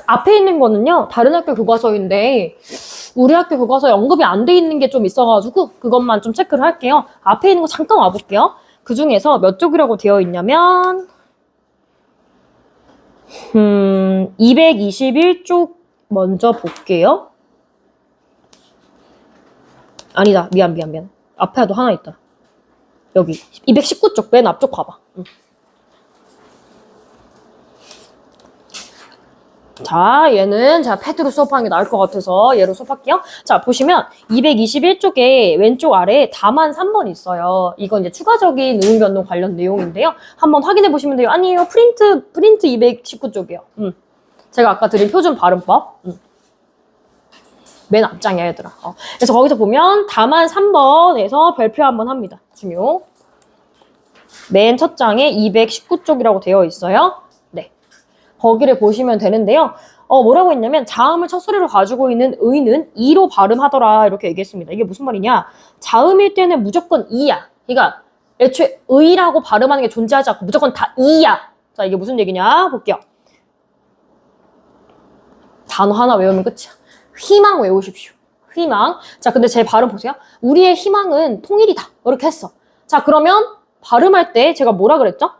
앞에 있는 거는요, 다른 학교 교과서인데 우리 학교 교과서에 언급이 안 돼 있는 게 좀 있어가지고 그것만 좀 체크를 할게요. 앞에 있는 거 잠깐 와볼게요. 그 중에서 몇 쪽이라고 되어 있냐면 221쪽 먼저 볼게요. 아니다. 미안. 앞에도 하나 있다. 여기 219쪽 맨 앞쪽 봐봐. 자, 얘는 제가 패드로 수업하는 게 나을 것 같아서 얘로 수업할게요. 자, 보시면 221쪽에 왼쪽 아래에 다만 3번 있어요. 이건 이제 추가적인 의문변동 관련 내용인데요. 한번 확인해 보시면 돼요. 아니에요. 프린트 219쪽이요. 제가 아까 드린 표준 발음법. 맨 앞장이야, 얘들아. 그래서 거기서 보면 다만 3번에서 별표 한번 합니다. 중요. 맨 첫 장에 219쪽이라고 되어 있어요. 네. 거기를 보시면 되는데요. 뭐라고 했냐면 자음을 첫 소리로 가지고 있는 의는 이로 발음하더라 이렇게 얘기했습니다. 이게 무슨 말이냐? 자음일 때는 무조건 이야. 그러니까 애초에 의라고 발음하는 게 존재하지 않고 무조건 다 이야. 자, 이게 무슨 얘기냐? 볼게요. 단어 하나 외우면 끝이야. 희망 외우십시오. 희망. 자, 근데 제 발음 보세요. 우리의 희망은 통일이다. 이렇게 했어. 자, 그러면 발음할 때 제가 뭐라 그랬죠?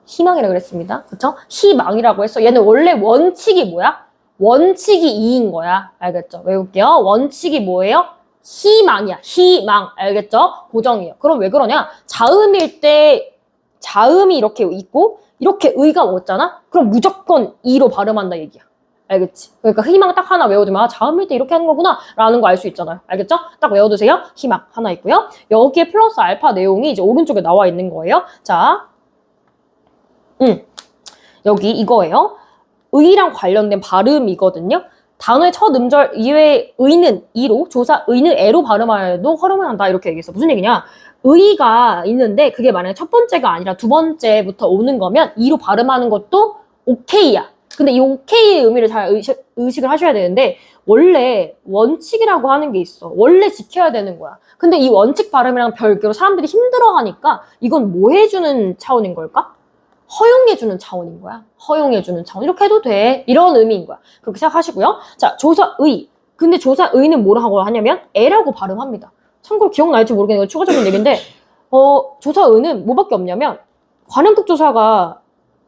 희망이라고 그랬습니다. 그쵸? 희망이라고 했어. 얘는 원래 원칙이 뭐야? 원칙이 2인 거야. 알겠죠? 외울게요. 원칙이 뭐예요? 희망이야. 희망. 알겠죠? 고정이에요. 그럼 왜 그러냐? 자음일 때 자음이 이렇게 있고 이렇게 의가 없잖아? 그럼 무조건 2로 발음한다 얘기야. 알겠지? 그러니까 희망 딱 하나 외워두면 자음일 때 이렇게 하는 거구나 라는 거 알 수 있잖아요. 알겠죠? 딱 외워두세요. 희망 하나 있고요. 여기에 플러스 알파 내용이 이제 오른쪽에 나와 있는 거예요. 자, 여기 이거예요. 의랑 관련된 발음이거든요. 단어의 첫 음절 이외에 의는 이로, 조사 의는 에로 발음하여도 허름을 한다 이렇게 얘기했어. 무슨 얘기냐? 의가 있는데 그게 만약에 첫 번째가 아니라 두 번째부터 오는 거면 이로 발음하는 것도 오케이야. 근데 이 오케이의 의미를 잘 의식을 하셔야 되는데 원래 원칙이라고 하는 게 있어. 원래 지켜야 되는 거야. 근데 이 원칙 발음이랑 별개로 사람들이 힘들어하니까 이건 뭐 해주는 차원인 걸까? 허용해주는 차원인 거야. 허용해주는 차원. 이렇게 해도 돼. 이런 의미인 거야. 그렇게 생각하시고요. 자, 조사의. 근데 조사의는 뭐라고 하냐면 에라고 발음합니다. 참고로 기억날지 모르겠는데 추가적인 얘기인데 조사의는 뭐밖에 없냐면 관형급 조사가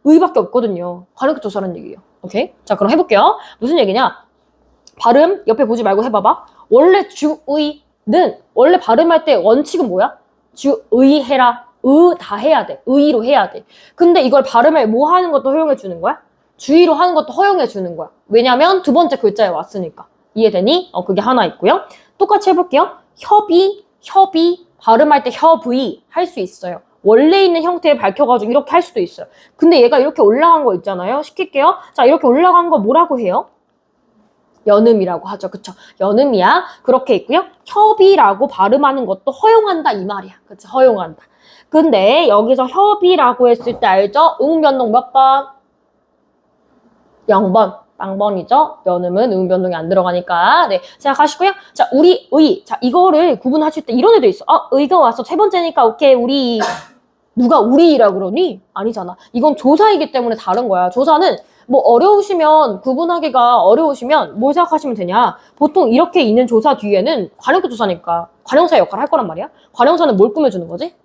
의밖에 없거든요. 관형급 조사라는 얘기예요. 오케이? 자, 그럼 해볼게요. 무슨 얘기냐? 발음 옆에 보지 말고 해봐봐. 원래 주의는 원래 발음할 때 원칙은 뭐야? 주의해라. 다 해야 돼. 의로 해야 돼. 근데 이걸 발음을 뭐 하는 것도 허용해 주는 거야? 주의로 하는 것도 허용해 주는 거야. 왜냐면 두 번째 글자에 왔으니까. 이해되니? 그게 하나 있고요. 똑같이 해볼게요. 협의, 발음할 때 협의 할 수 있어요. 원래 있는 형태에 밝혀가지고 이렇게 할 수도 있어요. 근데 얘가 이렇게 올라간 거 있잖아요. 시킬게요. 자, 이렇게 올라간 거 뭐라고 해요? 연음이라고 하죠. 그쵸? 연음이야. 그렇게 있고요. 협의라고 발음하는 것도 허용한다 이 말이야. 그치? 허용한다. 근데 여기서 협의라고 했을 때 알죠? 의문변동 몇 번? 0번. 빵번이죠? 연음은 의문변동이 안 들어가니까. 네, 생각하시고요. 자, 우리 의. 자, 이거를 구분하실 때 이런 애도 있어. 의가 와서 세 번째니까 오케이, 우리. 누가 우리라고 그러니? 아니잖아. 이건 조사이기 때문에 다른 거야. 조사는 뭐 어려우시면 구분하기가 어려우시면 뭘 생각하시면 되냐. 보통 이렇게 있는 조사 뒤에는 관형급 조사니까 관형사의 역할을 할 거란 말이야. 관형사는 뭘 꾸며주는 거지?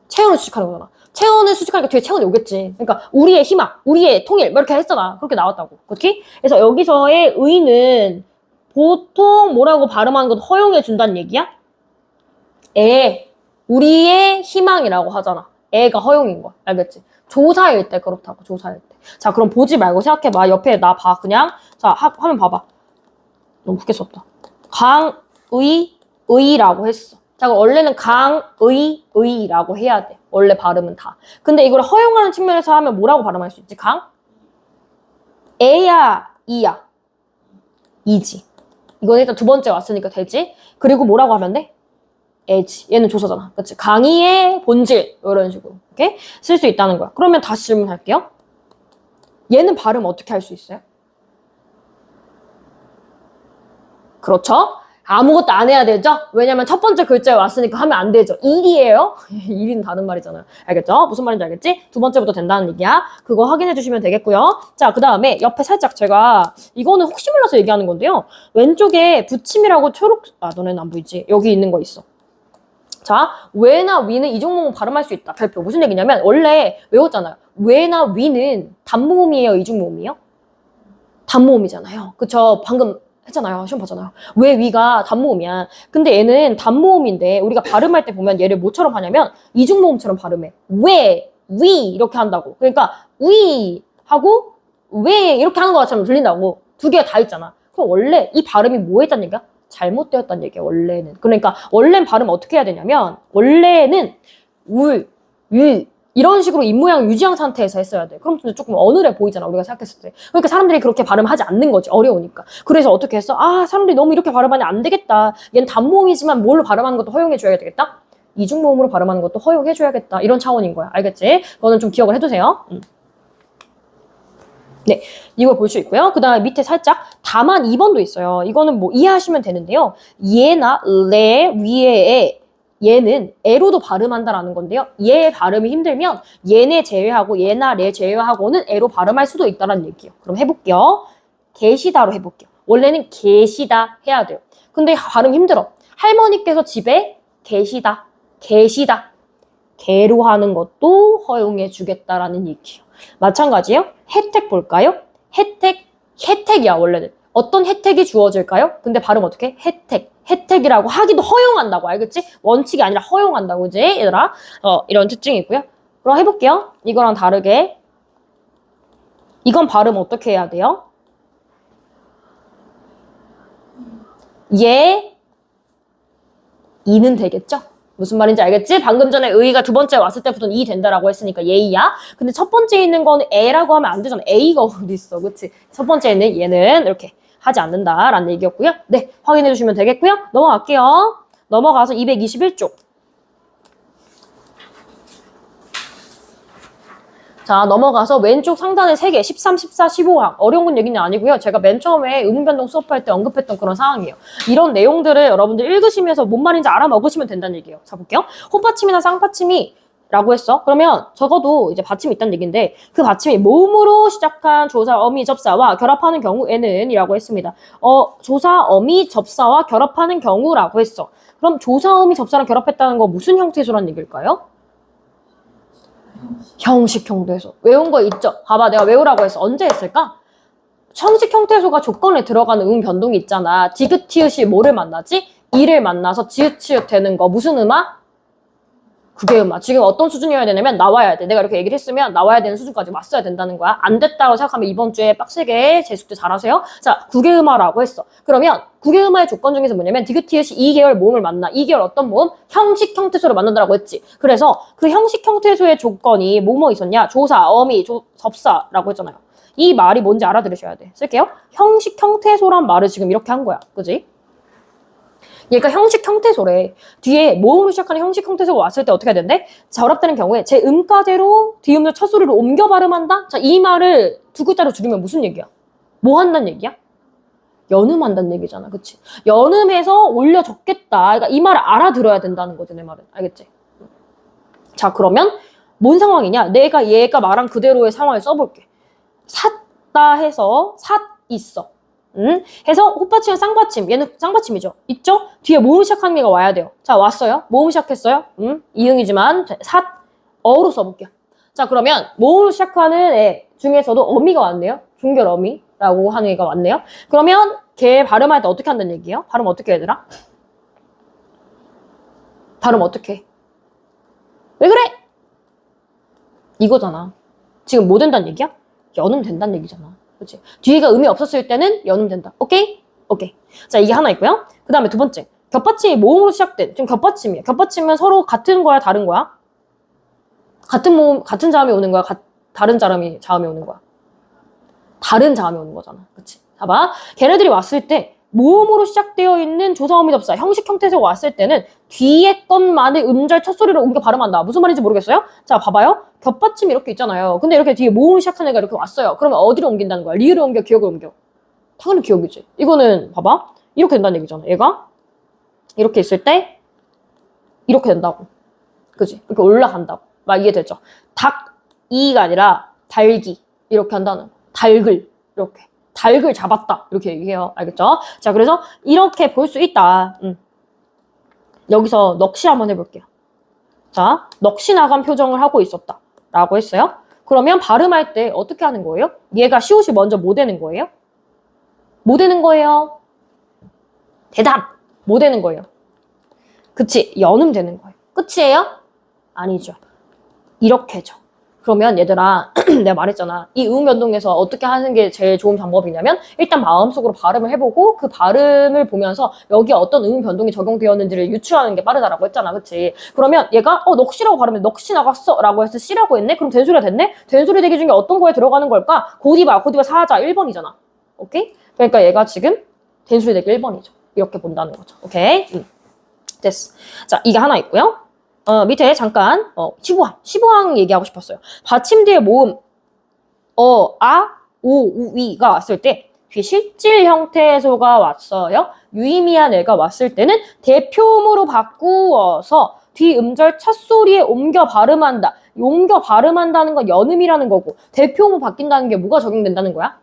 체온을 수식하는 거잖아. 체온을 수식하니까 뒤에 체온이 오겠지. 그러니까 우리의 희망, 우리의 통일 뭐 이렇게 했잖아. 그렇게 나왔다고. 그렇지? 그래서 여기서의 의는 보통 뭐라고 발음하는 것도 허용해 준다는 얘기야? 우리의 희망이라고 하잖아. 애가 허용인 거야. 알겠지? 조사일 때 그렇다고. 조사일 때. 자, 그럼 보지 말고 생각해봐. 옆에 나 봐. 그냥. 자, 화면 봐봐. 너무 크게 썼다. 의라고 했어. 자, 그럼 원래는 의라고 해야 돼. 원래 발음은 다. 근데 이걸 허용하는 측면에서 하면 뭐라고 발음할 수 있지? 애야, 이야. 이지. 이건 일단 두 번째 왔으니까 되지. 그리고 뭐라고 하면 돼? 애지. 얘는 조사잖아. 그치? 강의의 본질. 이런 식으로. 오케이? 쓸 수 있다는 거야. 그러면 다시 질문할게요. 얘는 발음 어떻게 할 수 있어요? 그렇죠? 아무것도 안 해야 되죠? 왜냐면 첫 번째 글자에 왔으니까 하면 안 되죠. 일이에요? 일은 다른 말이잖아요. 알겠죠? 무슨 말인지 알겠지? 두 번째부터 된다는 얘기야. 그거 확인해 주시면 되겠고요. 자, 그 다음에 옆에 살짝 제가 이거는 혹시 몰라서 얘기하는 건데요. 왼쪽에 붙임이라고 초록, 너네는 안 보이지? 여기 있는 거 있어. 자, 왜나 위는 이중모음 발음할 수 있다. 별표. 무슨 얘기냐면 원래 외웠잖아요. 왜나 위는 단모음이에요? 이중모음이에요? 단모음이잖아요. 그쵸? 방금 했잖아요. 시험 봤잖아요. 왜 위가 단모음이야. 근데 얘는 단모음인데 우리가 발음할 때 보면 얘를 뭐처럼 하냐면 이중모음처럼 발음해. 왜, 위 이렇게 한다고. 그러니까 위 하고 왜 이렇게 하는 것처럼 들린다고. 두 개가 다 있잖아. 그럼 원래 이 발음이 뭐 했단 얘기야? 잘못되었단 얘기야, 원래는. 그러니까 원래는 발음 어떻게 해야 되냐면 원래는 울, 위 이런 식으로 입모양 유지한 상태에서 했어야 돼. 그럼 조금 어눌해 보이잖아, 우리가 생각했을 때. 그러니까 사람들이 그렇게 발음하지 않는 거지, 어려우니까. 그래서 어떻게 했어? 사람들이 너무 이렇게 발음하면 안 되겠다. 얘는 단모음이지만 뭘로 발음하는 것도 허용해줘야 되겠다? 이중모음으로 발음하는 것도 허용해줘야겠다. 이런 차원인 거야. 알겠지? 그거는 좀 기억을 해두세요. 네, 이거 볼 수 있고요. 그 다음에 밑에 살짝 다만 2번도 있어요. 이거는 뭐 이해하시면 되는데요. 얘나 레 위에 얘는 에로도 발음한다라는 건데요. 얘 발음이 힘들면 얘네 제외하고 얘나 레 제외하고는 에로 발음할 수도 있다는 얘기예요. 그럼 해볼게요. 계시다로 해볼게요. 원래는 계시다 해야 돼요. 근데 발음 힘들어. 할머니께서 집에 계시다. 계시다. 개로 하는 것도 허용해 주겠다라는 얘기예요. 마찬가지예요. 혜택 볼까요? 혜택이야 원래는. 어떤 혜택이 주어질까요? 근데 발음 어떻게? 혜택이라고 하기도 허용한다고. 알겠지? 원칙이 아니라 허용한다고. 그지 얘들아? 이런 특징이 있고요. 그럼 해볼게요. 이거랑 다르게 이건 발음 어떻게 해야 돼요? 이는 되겠죠? 무슨 말인지 알겠지? 방금 전에 의가 두 번째 왔을 때부터는 이 된다라고 했으니까 예이야. 근데 첫 번째 있는 거는 에라고 하면 안 되잖아. A가 어디 있어. 그치? 첫 번째는 얘는 이렇게 하지 않는다라는 얘기였고요. 네, 확인해 주시면 되겠고요. 넘어갈게요. 넘어가서 221쪽. 자, 넘어가서 왼쪽 상단에 3개, 13, 14, 15항. 어려운 건 얘기는 아니고요. 제가 맨 처음에 의문변동 수업할 때 언급했던 그런 상황이에요. 이런 내용들을 여러분들 읽으시면서 뭔 말인지 알아먹으시면 된다는 얘기예요. 자, 볼게요. 호받침이나 쌍받침이 라고 했어. 그러면 적어도 이제 받침이 있다는 얘기인데 그 받침이 모음으로 시작한 조사, 어미, 접사와 결합하는 경우에는 이라고 했습니다. 조사, 어미, 접사와 결합하는 경우라고 했어. 그럼 조사, 어미, 접사랑 결합했다는 거 무슨 형태소란 얘기일까요? 형식 형태소. 외운 거 있죠? 봐봐, 내가 외우라고 했어. 언제 했을까? 형식 형태소가 조건에 들어가는 변동이 있잖아. 디귿, 티읕이 뭐를 만나지? 이를 만나서 지읒, 치읒 되는 거. 무슨 음악? 그게 음악. 지금 어떤 수준이어야 되냐면 나와야 돼. 내가 이렇게 얘기를 했으면 나와야 되는 수준까지 왔어야 된다는 거야. 안 됐다고 생각하면 이번 주에 빡세게 제 숙제 잘하세요. 자, 국외음화라고 했어. 그러면 국외음화의 조건 중에서 뭐냐면 디귿, 티읕이 2계열 모음을 만나. 2계열 어떤 모음? 형식 형태소를 만난다라고 했지. 그래서 그 형식 형태소의 조건이 뭐뭐 있었냐? 조사, 어미, 접사라고 했잖아요. 이 말이 뭔지 알아들으셔야 돼. 쓸게요. 형식 형태소란 말을 지금 이렇게 한 거야. 그지? 얘가 형식 형태소래. 뒤에 모음으로 시작하는 형식 형태소가 왔을 때 어떻게 해야 된대? 결합되는 경우에 제 음가대로 뒤음절 첫 소리를 옮겨 발음한다? 자, 이 말을 두 글자로 줄이면 무슨 얘기야? 뭐 한다는 얘기야? 연음한다는 얘기잖아. 그치? 연음해서 올려 적겠다. 그러니까 이 말을 알아들어야 된다는 거지, 내 말은. 알겠지? 자, 그러면 뭔 상황이냐? 내가 얘가 말한 그대로의 상황을 써볼게. 샀다 해서 삿 있어. 해서 호받침은 쌍받침. 얘는 쌍받침이죠. 있죠? 뒤에 모음 시작하는 애가 와야 돼요. 자, 왔어요. 모음 시작했어요. 이응이지만 삿, 어로 써볼게요. 자, 그러면 모음으로 시작하는 애 중에서도 어미가 왔네요. 중결 어미라고 하는 애가 왔네요. 그러면 걔 발음할 때 어떻게 한다는 얘기예요? 발음 어떻게 해, 얘들아? 발음 어떻게 해? 왜 그래? 이거잖아. 지금 뭐 된다는 얘기야? 연음 된다는 얘기잖아. 그렇지? 뒤에가 음이 없었을 때는 연음된다. 오케이? 오케이. 자, 이게 하나 있고요. 그 다음에 두 번째. 겹받침이 모음으로 시작된. 지금 겹받침이에요. 겹받침은 서로 같은 거야, 다른 거야? 같은 모음, 같은 자음이 오는 거야? 다른 자음이 오는 거야? 다른 자음이 오는 거잖아. 그치? 봐봐. 걔네들이 왔을 때 모음으로 시작되어 있는 조사, 어미, 접사, 형식 형태소가 왔을 때는 뒤에 것만의 음절 첫 소리를 옮겨 발음한다. 무슨 말인지 모르겠어요? 자, 봐봐요. 겹받침이 이렇게 있잖아요. 근데 이렇게 뒤에 모음 시작하는 애가 이렇게 왔어요. 그러면 어디로 옮긴다는 거야? 리을을 옮겨, 기억을 옮겨? 당연히 기억이지. 이거는 봐봐. 이렇게 된다는 얘기잖아. 얘가 이렇게 있을 때 이렇게 된다고. 그지? 이렇게 올라간다고. 막 이해되죠? 닭이가 아니라 달기. 이렇게 한다는 거. 달글. 이렇게. 닭을 잡았다. 이렇게 얘기해요. 알겠죠? 자, 그래서 이렇게 볼 수 있다. 여기서 넋이 한번 해볼게요. 자, 넋이 나간 표정을 하고 있었다. 라고 했어요. 그러면 발음할 때 어떻게 하는 거예요? 얘가 시옷이 먼저 뭐 되는 거예요? 뭐 되는 거예요? 대답! 뭐 되는 거예요? 그치, 연음 되는 거예요. 끝이에요? 아니죠. 이렇게죠. 그러면 얘들아, 내가 말했잖아. 이 음 변동에서 어떻게 하는 게 제일 좋은 방법이냐면 일단 마음속으로 발음을 해보고 그 발음을 보면서 여기에 어떤 음 변동이 적용되었는지를 유추하는 게 빠르다라고 했잖아. 그치? 그러면 얘가 넋이라고 발음해. 넋이 나갔어 라고 해서 씨라고 했네? 그럼 된소리가 됐네? 된소리 되기 중에 어떤 거에 들어가는 걸까? 고디바 사자 1번이잖아. 오케이? 그러니까 얘가 지금 된소리 되기 1번이죠. 이렇게 본다는 거죠. 오케이? 됐어. 자, 이게 하나 있고요. 밑에 잠깐 시부항 얘기하고 싶었어요. 받침 뒤에 모음 우이가 왔을 때 뒤에 실질 형태소가 왔어요. 유의미한 애가 왔을 때는 대표음으로 바꾸어서 뒤 음절 첫 소리에 옮겨 발음한다. 옮겨 발음한다는 건 연음이라는 거고 대표음으로 바뀐다는 게 뭐가 적용된다는 거야?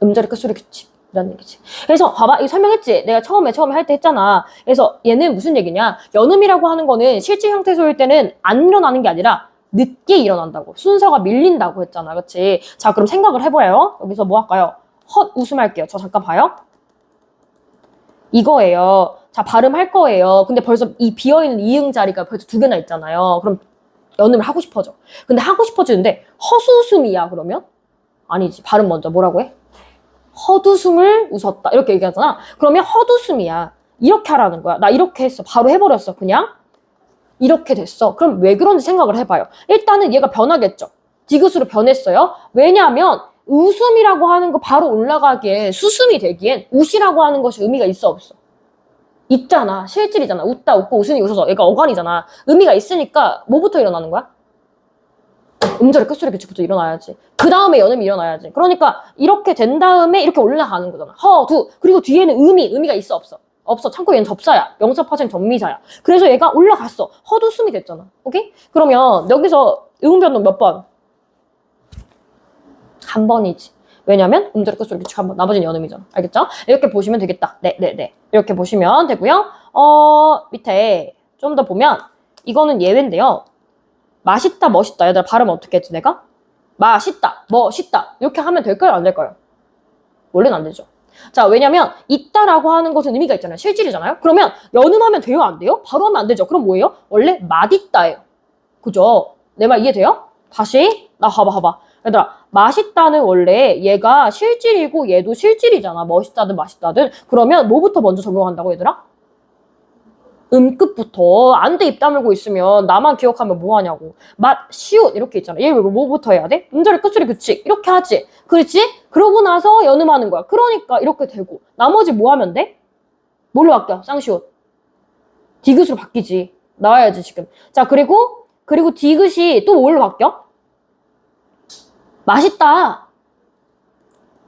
음절의 끝소리 규칙. 이런 얘기지. 그래서 봐봐, 이거 설명했지? 내가 처음에 할 때 했잖아. 그래서 얘는 무슨 얘기냐? 연음이라고 하는 거는 실질 형태소일 때는 안 일어나는 게 아니라 늦게 일어난다고. 순서가 밀린다고 했잖아. 그치? 자, 그럼 생각을 해봐요. 여기서 뭐 할까요? 헛 웃음할게요. 저 잠깐 봐요. 이거예요. 자, 발음할 거예요. 근데 벌써 이 비어있는 이응 자리가 벌써 2개나 있잖아요. 그럼 연음을 하고 싶어져. 근데 하고 싶어지는데 헛웃음이야 그러면? 아니지. 발음 먼저 뭐라고 해? 헛웃음을 웃었다. 이렇게 얘기하잖아. 그러면 헛웃음이야. 이렇게 하라는 거야. 나 이렇게 했어. 바로 해버렸어. 그냥. 이렇게 됐어. 그럼 왜 그런지 생각을 해봐요. 일단은 얘가 변하겠죠. 디귿으로 변했어요. 왜냐하면 웃음이라고 하는 거 바로 올라가기에 수음이 되기엔 웃이라고 하는 것이 의미가 있어 없어? 있잖아. 실질이잖아. 웃다 웃고 웃으니 웃어서 얘가 어간이잖아. 의미가 있으니까 뭐부터 일어나는 거야? 음절의 끝소리 규칙부터 일어나야지. 그 다음에 연음이 일어나야지. 그러니까 이렇게 된 다음에 이렇게 올라가는 거잖아. 허두. 그리고 뒤에는 의미가 있어 없어? 없어. 참고 얘는 접사야. 영접하생 전미사야. 그래서 얘가 올라갔어. 헛웃음이 됐잖아. 오케이? 그러면 여기서 음변동 몇 번? 한 번이지. 왜냐면 음절의 끝소리 규칙 한 번. 나머지는 연음이잖아. 알겠죠? 이렇게 보시면 되겠다. 네. 이렇게 보시면 되고요. 밑에 좀 더 보면 이거는 예외인데요. 맛있다, 멋있다. 얘들아 발음 어떻게 했지 내가? 맛있다, 멋있다. 이렇게 하면 될까요? 안 될까요? 원래는 안 되죠. 자, 왜냐면 있다라고 하는 것은 의미가 있잖아요. 실질이잖아요. 그러면 연음하면 돼요? 안 돼요? 바로 하면 안 되죠. 그럼 뭐예요? 원래 맛있다예요. 그죠? 내 말 이해돼요? 다시 나 봐봐. 얘들아 맛있다는 원래 얘가 실질이고 얘도 실질이잖아. 멋있다든 맛있다든. 그러면 뭐부터 먼저 적용한다고 얘들아? 끝부터 안 돼 입 다물고 있으면 나만 기억하면 뭐하냐고. 맛, 시옷 이렇게 있잖아. 얘 뭐부터 해야 돼? 음절의 끝소리 규칙 이렇게 하지. 그렇지? 그러고 나서 연음하는 거야. 그러니까 이렇게 되고 나머지 뭐 하면 돼? 뭘로 바뀌어? 쌍시옷. 디귿으로 바뀌지. 나와야지 지금. 자, 그리고 디귿이 또 뭘로 바뀌어? 맛있다.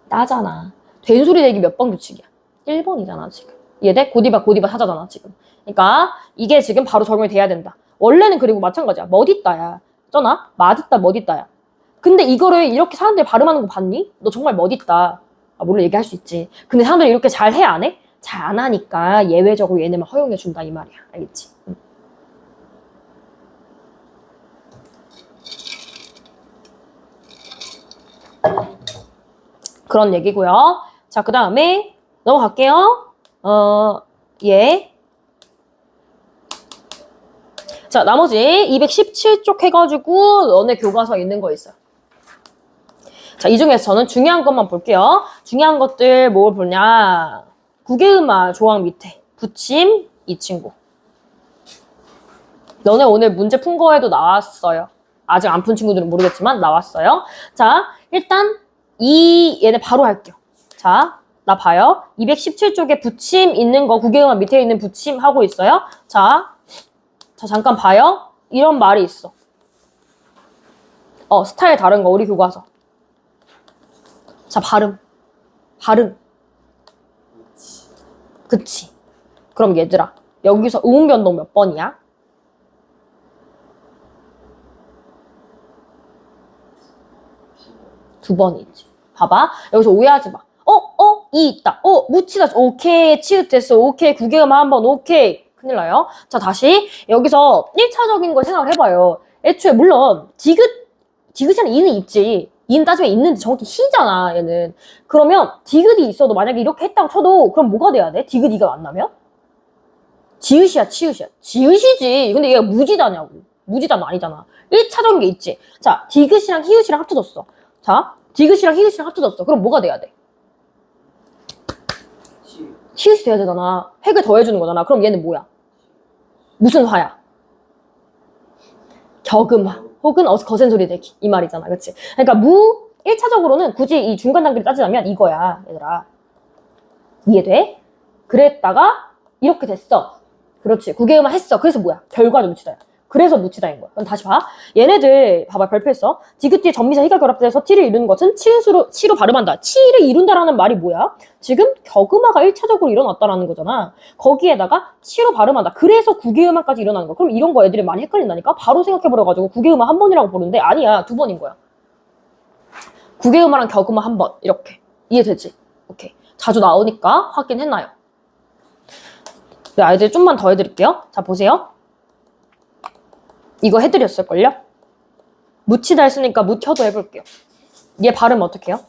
나잖아. 된소리 내기 몇 번 규칙이야? 1번이잖아 지금. 이해돼? 고디바 사자잖아 지금. 그러니까 이게 지금 바로 적용이 돼야 된다. 원래는 그리고 마찬가지야. 멋있다야. 쩌나? 맛있다 멋있다야. 근데 이거를 이렇게 사람들이 발음하는 거 봤니? 너 정말 멋있다. 물론 얘기할 수 있지. 근데 사람들이 이렇게 잘 해 안 해? 잘 안 하니까 예외적으로 얘네만 허용해 준다 이 말이야. 알겠지? 그런 얘기고요. 자, 그 다음에 넘어갈게요. 예. 자, 나머지 217쪽 해가지고 너네 교과서 있는 거 있어요. 자, 이 중에서 저는 중요한 것만 볼게요. 중요한 것들 뭘 보냐. 국외음악 조항 밑에 붙임 이 친구. 너네 오늘 문제 푼 거에도 나왔어요. 아직 안 푼 친구들은 모르겠지만 나왔어요. 자, 일단 얘네 바로 할게요. 자, 나 봐요. 217쪽에 붙임 있는 거 국외음악 밑에 있는 붙임 하고 있어요. 자, 잠깐 봐요. 이런 말이 있어. 스타일 다른 거 우리 교과서. 자, 발음. 그치. 그럼 얘들아, 여기서 음 변동 몇 번이야? 두 번이지. 봐봐. 여기서 오해하지 마. 이 있다. 묻히다. 오케이. 치읓됐어. 오케이. 구개음 한 번. 오케이. 큰일 나요. 자, 다시. 여기서 1차적인 걸 생각을 해봐요. 애초에 물론 디귿이랑 이는 있지. 이는 따지면 있는데 정확히 히잖아, 얘는. 그러면 디귿이 있어도 만약에 이렇게 했다고 쳐도 그럼 뭐가 돼야 돼? 디귿 이가 만나면? 지읒이야, 치읓이야. 지읒이지. 근데 얘가 무지다냐고. 무지다는 아니잖아. 1차적인 게 있지. 자, 디귿이랑 히읗이랑 합쳐졌어. 자, 디귿이랑 히읗이랑 합쳐졌어. 그럼 뭐가 돼야 돼? 치읓이 돼야 되잖아. 획을 더해주는 거잖아. 그럼 얘는 뭐야? 무슨 화야? 격음화. 혹은 거센 소리 내기. 이 말이잖아. 그치? 그러니까 1차적으로는 굳이 이 중간 단계를 따지자면 이거야. 얘들아. 이해돼? 그랬다가 이렇게 됐어. 그렇지. 구개음화 했어. 그래서 뭐야? 결과도 묻히다야. 그래서 묻히다인 거야. 그럼 다시 봐. 얘네들 봐봐. 별표했어. 디귿뒤에 전미사 히가 결합돼서 티를 이루는 것은 치로 발음한다. 치를 이룬다라는 말이 뭐야? 지금 격음화가 1차적으로 일어났다라는 거잖아. 거기에다가 치로 발음한다. 그래서 구개음화까지 일어나는 거야. 그럼 이런 거 애들이 많이 헷갈린다니까? 바로 생각해버려가지고 구개음화 한 번이라고 보는데 아니야. 두 번인 거야. 구개음화랑 격음화 한 번. 이렇게. 이해되지? 오케이. 자주 나오니까 확인했나요? 네, 아이들 좀만 더 해드릴게요. 자, 보세요. 이거 해드렸을걸요? 묻히다 했으니까 묻혀도 해볼게요. 얘 발음 어떻게 해요?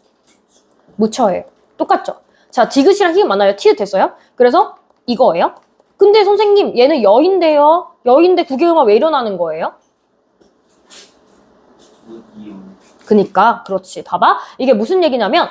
묻혀해요. 똑같죠? 자, 디귿이랑 히읗 만나요? 티읕 됐어요? 그래서 이거예요. 근데 선생님, 얘는 여인데요? 여인데 구개음화 왜 일어나는 거예요? 그니까 그렇지. 봐봐. 이게 무슨 얘기냐면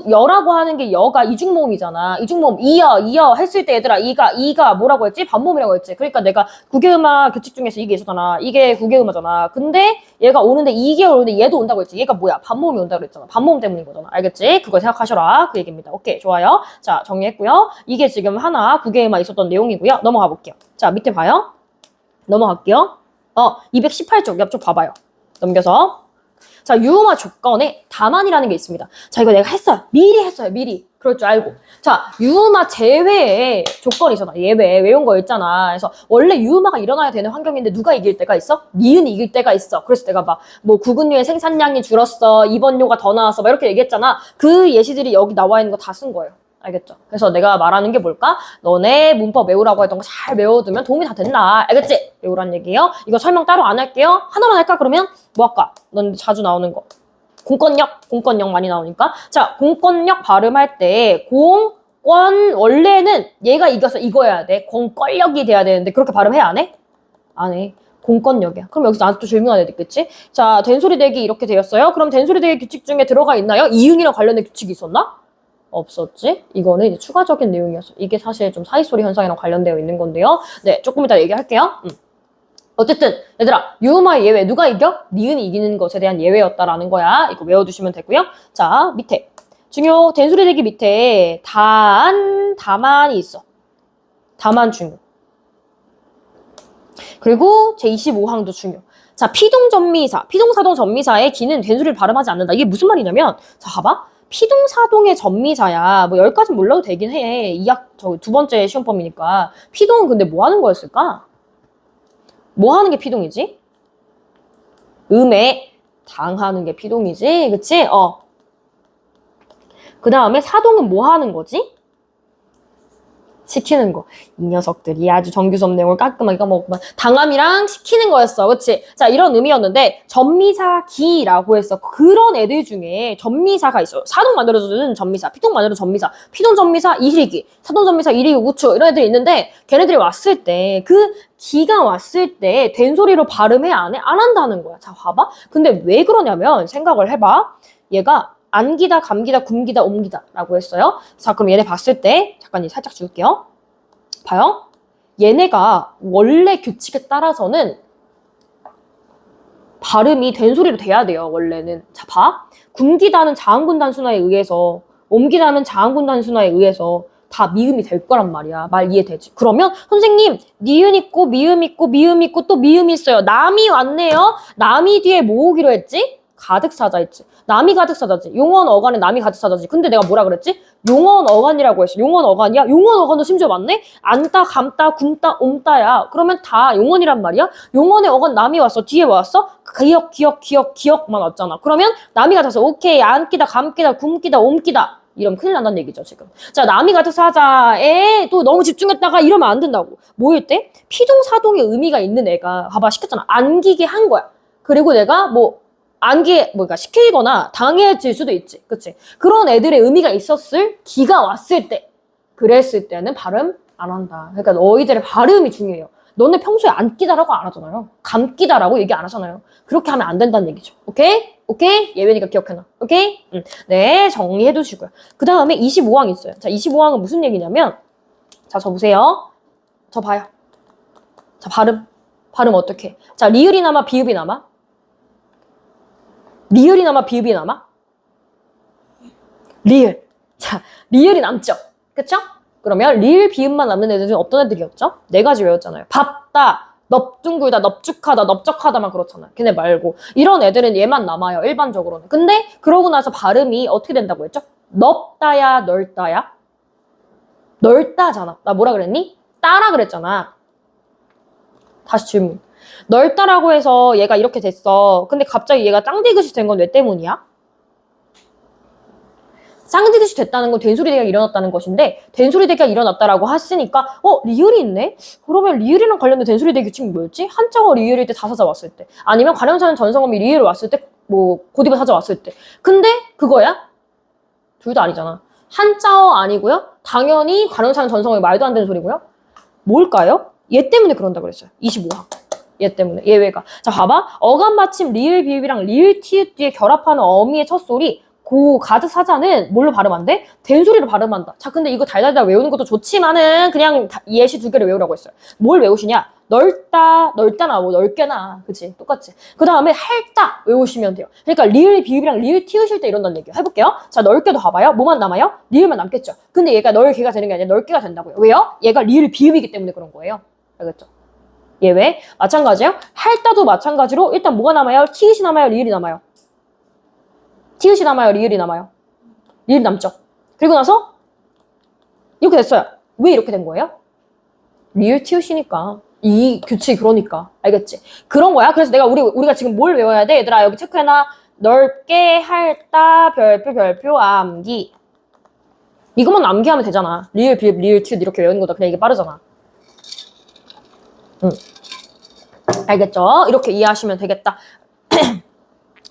여라고 하는 게 여가 이중모음이잖아. 이중모음 이어 했을 때 얘들아 이가 뭐라고 했지? 반모음이라고 했지. 그러니까 내가 구개음화 규칙 중에서 이게 있었잖아. 이게 구개음화잖아. 근데 얘가 오는데 이게 오는데 얘도 온다고 했지. 얘가 뭐야? 반모음이 온다고 그랬잖아. 반모음 때문인 거잖아. 알겠지? 그거 생각하셔라. 그 얘기입니다. 오케이, 좋아요. 자, 정리했고요. 이게 지금 하나 구개음화 있었던 내용이고요. 넘어가 볼게요. 자, 밑에 봐요. 넘어갈게요. 218쪽 옆쪽 봐봐요. 넘겨서. 자, 유음화 조건에 다만이라는 게 있습니다. 자, 이거 내가 했어요. 미리 했어요. 미리. 그럴 줄 알고. 자, 유음화 제외에 조건이 있잖아. 예외 외운 거 있잖아. 그래서 원래 유음화가 일어나야 되는 환경인데 누가 이길 때가 있어? 니은이 이길 때가 있어. 그래서 내가 막 뭐 구근류의 생산량이 줄었어. 입원료가 더 나왔어. 막 이렇게 얘기했잖아. 그 예시들이 여기 나와 있는 거 다 쓴 거예요. 알겠죠? 그래서 내가 말하는 게 뭘까? 너네 문법 외우라고 했던 거 잘 외워두면 도움이 다 된다. 알겠지? 외우란 얘기예요. 이거 설명 따로 안 할게요. 하나만 할까? 그러면 뭐 할까? 넌 자주 나오는 거. 공권력 많이 나오니까. 자, 공권력 발음할 때 원래는 얘가 이겨서 이거여야 돼. 공권력이 돼야 되는데 그렇게 발음해 안 해? 안 해. 공권력이야. 그럼 여기서 나한테 또 질문하야 되겠지? 자, 된소리 대기 이렇게 되었어요. 그럼 된소리 대기 규칙 중에 들어가 있나요? 이응이랑 관련된 규칙이 있었나? 없었지? 이거는 이제 추가적인 내용이었어. 이게 사실 좀 사이소리 현상이랑 관련되어 있는 건데요. 네, 조금 이따 얘기할게요. 어쨌든 얘들아, 유음화의 예외 누가 이겨? 니은이 이기는 것에 대한 예외였다라는 거야. 이거 외워두시면 되고요. 자, 밑에 중요 된소리 대기 밑에 다만이 있어. 다만 중요. 그리고 제25항도 중요. 자, 피동사동 전미사의 기는 된소리를 발음하지 않는다. 이게 무슨 말이냐면, 자, 봐봐. 피동사동의 전미사야. 뭐 10가지 몰라도 되긴 해. 두 번째 시험범위니까. 피동은 근데 뭐 하는 거였을까? 뭐 하는 게 피동이지? 음에 당하는 게 피동이지. 그치? 그 다음에 사동은 뭐 하는 거지? 시키는 거. 이 녀석들이 아주 정규 수업 내용을 깔끔하게 까먹었구만. 당함이랑 시키는 거였어. 그치? 자, 이런 의미였는데 전미사기라고 했어. 그런 애들 중에 전미사가 있어. 사동 만들어주는 전미사, 피동 만들어주는 전미사, 피동 전미사 이리기, 사동 전미사 이리기 우추 이런 애들이 있는데 걔네들이 왔을 때 그 기가 왔을 때 된소리로 발음해 안 해? 안 한다는 거야. 자, 봐봐. 근데 왜 그러냐면 생각을 해봐. 얘가 안기다, 감기다, 굶기다, 옮기다 라고 했어요. 자, 그럼 얘네 봤을 때 잠깐 살짝 줄게요. 봐요. 얘네가 원래 규칙에 따라서는 발음이 된소리로 돼야 돼요. 원래는. 자, 봐. 굶기다는 자음군 단순화에 의해서, 옮기다는 자음군 단순화에 의해서 다 미음이 될 거란 말이야. 말 이해되지? 그러면 선생님 니은 있고 미음 있고 미음 있고 또 미음이 있어요. 남이 왔네요. 남이 뒤에 뭐 오기로 했지? 가득 사자 있지. 남이 가득 사자지. 용언 어간은 남이 가득 사자지. 근데 내가 뭐라 그랬지? 용언 어간이라고 했어. 용언 어간이야? 용언 어간도 심지어 맞네? 안따, 감따, 굼따, 옴따야. 그러면 다 용언이란 말이야? 용언의 어간 남이 왔어. 뒤에 왔어? 기억만 왔잖아. 그러면 남이 가득 오케이. 안끼다, 감끼다, 굼끼다, 옴끼다. 이러면 큰일 난다는 얘기죠, 지금. 자, 남이 가득 사자에 또 너무 집중했다가 이러면 안 된다고. 뭐일 때? 피동사동의 의미가 있는 애가, 봐봐, 시켰잖아. 안기게 한 거야. 그리고 내가 그러니까 시키거나 당해질 수도 있지. 그치? 그런 애들의 의미가 있었을 기가 왔을 때, 그랬을 때는 발음 안 한다. 그러니까 너희들의 발음이 중요해요. 너네 평소에 안끼다라고 안 하잖아요. 감끼다라고 얘기 안 하잖아요. 그렇게 하면 안 된다는 얘기죠. 오케이? 오케이? 예외니까 기억해놔. 오케이? 네, 정리해 두시고요. 그 다음에 25항 있어요. 자, 25항은 무슨 얘기냐면, 자, 저 보세요. 저 봐요. 자, 발음. 발음 어떻게? 자, 리을이 남아, 비읍이 남아? 리을이 남아, 비읍이 남아? 리을. 자, 리을이 남죠? 그쵸? 그러면 리을, 비읍만 남는 애들은 어떤 애들이었죠? 네 가지 외웠잖아요. 밥다, 넙둥굴다, 넙죽하다, 넓적하다만 그렇잖아요. 걔네 말고. 이런 애들은 얘만 남아요, 일반적으로는. 근데 그러고 나서 발음이 어떻게 된다고 했죠? 넓다야, 넓다야? 넓다잖아. 나 뭐라 그랬니? 따라 그랬잖아. 다시 질문. 넓다라고 해서 얘가 이렇게 됐어. 근데 갑자기 얘가 짱디귿이 된 건 왜 때문이야? 쌍디귿이 됐다는 건 된소리대가 일어났다는 것인데 된소리대가 일어났다라고 했으니까 리을이 있네? 그러면 리을이랑 관련된 된소리대 규칙이 뭐였지? 한자어 리을일 때 다사자 왔을 때 아니면 관형사는 전성어미 리을 왔을 때 고디바 사자 왔을 때 근데 그거야? 둘 다 아니잖아. 한자어 아니고요. 당연히 관형사는 전성어미 말도 안 되는 소리고요. 뭘까요? 얘 때문에 그런다 그랬어요. 25항. 얘 때문에 예외가. 자 봐봐. 어감 받침 리을 비읍이랑 리을 티읕 뒤에 결합하는 어미의 첫소리 가득 사자는 뭘로 발음한대? 된소리로 발음한다. 자, 근데 이거 달달달 외우는 것도 좋지만은 그냥 예시 두 개를 외우라고 했어요. 뭘 외우시냐? 넓다나 넓게나. 그치? 똑같지? 그 다음에 할다 외우시면 돼요. 그러니까 리을 비읍이랑 리을 티으실 때 이런다는 얘기예요. 해볼게요. 자, 넓게도 봐봐요. 뭐만 남아요? 리을만 남겠죠. 근데 얘가 넓게가 되는 게 아니라 넓게가 된다고요. 왜요? 얘가 리을 비읍이기 때문에 그런 거예요. 알겠죠? 예외. 마찬가지예요. 할다도 마찬가지로 일단 뭐가 남아요? 티읕이 남아요? 리을이 남아요? 티읕이 남아요? 리을이 남아요? 리을 남죠. 그리고 나서 이렇게 됐어요. 왜 이렇게 된 거예요? 리을 티읕이니까. 이 규칙이 그러니까. 알겠지? 그런 거야. 그래서 우리가 지금 뭘 외워야 돼? 얘들아 여기 체크해놔. 넓게 할다 별표 암기. 이것만 암기하면 되잖아. 리을 비읍 리을 티읕 이렇게 외우는 거다. 그냥 이게 빠르잖아. 알겠죠? 이렇게 이해하시면 되겠다.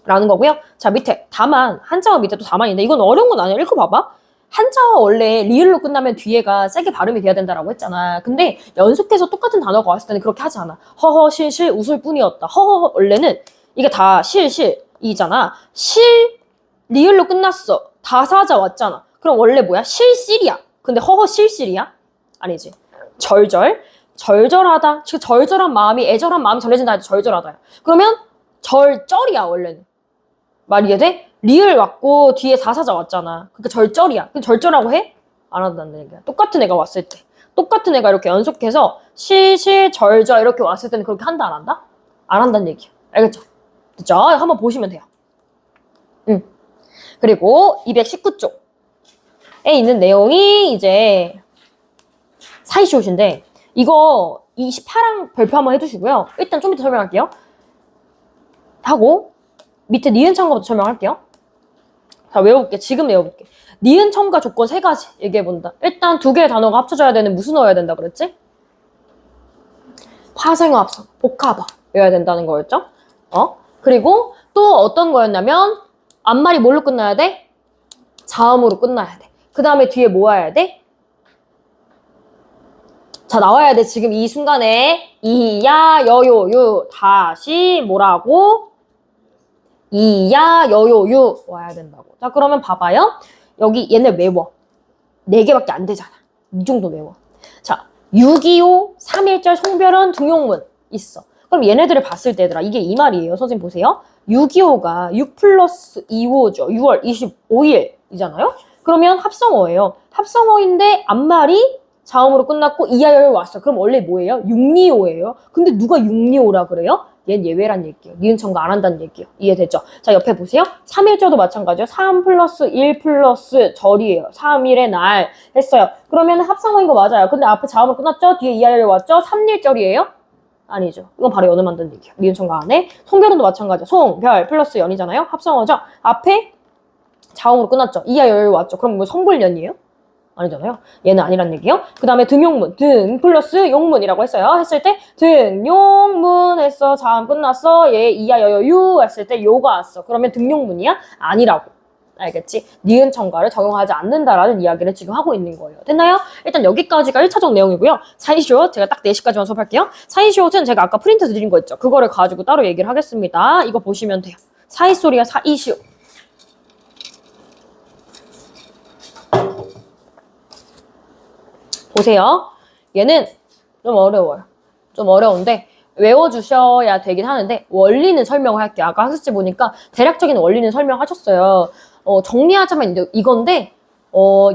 라는 거고요. 자, 밑에 다만, 한자어 밑에 또 다만인데 이건 어려운 건 아니야. 읽어봐봐. 한자어 원래 리을로 끝나면 뒤에가 세게 발음이 돼야 된다라고 했잖아. 근데 연속해서 똑같은 단어가 왔을 때는 그렇게 하지 않아. 허허, 실실, 웃을 뿐이었다. 허허, 원래는 이게 다 실이잖아. 리을로 끝났어. 다사자 왔잖아. 그럼 원래 뭐야? 실실이야. 근데 허허, 실실이야? 아니지. 절절하다. 절절한 마음이, 애절한 마음이 전해진다. 절절하다. 그러면 절절이야, 원래는. 말 이해돼? 리을 왔고 뒤에 다사자 왔잖아. 그러니까 절절이야. 그럼 절절하고 해? 안 한다는 얘기야. 똑같은 애가 왔을 때. 똑같은 애가 이렇게 연속해서 절절 이렇게 왔을 때는 그렇게 한다 안 한다? 안 한다는 얘기야. 알겠죠? 됐죠? 한번 보시면 돼요. 그리고 219쪽에 있는 내용이 이제 사이시옷인데 이거 28항 별표 한번 해두시고요. 일단 좀 이따 설명할게요. 하고 밑에 니은청가부터 설명할게요. 자, 외워볼게. 지금 외워볼게. 니은청가 조건 3가지 얘기해본다. 일단 2개의 단어가 합쳐져야 되는 무슨 어여야 된다 그랬지? 화생어 합성, 복합어 외워야 된다는 거였죠? 그리고 또 어떤 거였냐면 앞말이 뭘로 끝나야 돼? 자음으로 끝나야 돼. 그 다음에 뒤에 뭐 와야 돼? 자, 나와야 돼. 지금 이 순간에 이야, 여요, 다시 뭐라고? 이야, 여요, 와야 된다고. 자, 그러면 봐봐요. 여기 얘네 외워. 4개밖에 안 되잖아. 이 정도 외워. 자, 6.25, 3.1절, 송별원, 등용문 있어. 그럼 얘네들을 봤을 때 얘들아, 이게 이 말이에요. 선생님 보세요. 6.25가 6 플러스 2호죠. 6월 25일이잖아요. 그러면 합성어예요. 합성어인데 앞말이 자음으로 끝났고 이하여요 왔어. 그럼 원래 뭐예요? 6.25예요. 근데 누가 6.25라 그래요? 얘는 예외란 얘기예요. 니은 첨가 안 한다는 얘기예요. 이해되죠? 자, 옆에 보세요. 3일절도 마찬가지예요. 3 플러스 1 플러스 절이에요. 3일의 날 했어요. 그러면 합성어인 거 맞아요. 근데 앞에 자음은 끝났죠? 뒤에 이하열이 왔죠? 3일절이에요? 아니죠. 이건 바로 연음 한다는 얘기예요. 니은 첨가 안에. 송별운도 마찬가지예요. 송, 별, 플러스 연이잖아요. 합성어죠? 앞에 자음으로 끝났죠. 이하열이 왔죠. 그럼 뭐 성불연이에요? 아니잖아요. 얘는 아니란 얘기요. 그 다음에 등용문, 등 플러스 용문이라고 했어요. 했을 때 등용문 했어. 자음 끝났어. 얘 이야 여여 유 했을 때 요가 왔어. 그러면 등용문이야? 아니라고. 알겠지? 니은 첨가를 적용하지 않는다라는 이야기를 지금 하고 있는 거예요. 됐나요? 일단 여기까지가 1차적 내용이고요. 사이시옷 제가 딱 4시까지만 수업할게요. 사이시옷은 제가 아까 프린트 드린 거 있죠. 그거를 가지고 따로 얘기를 하겠습니다. 이거 보시면 돼요. 사이소리야 사이시옷. 보세요. 얘는 좀 어려워요. 좀 어려운데 외워주셔야 되긴 하는데 원리는 설명을 할게요. 아까 학습지 보니까 대략적인 원리는 설명하셨어요. 정리하자면 이건데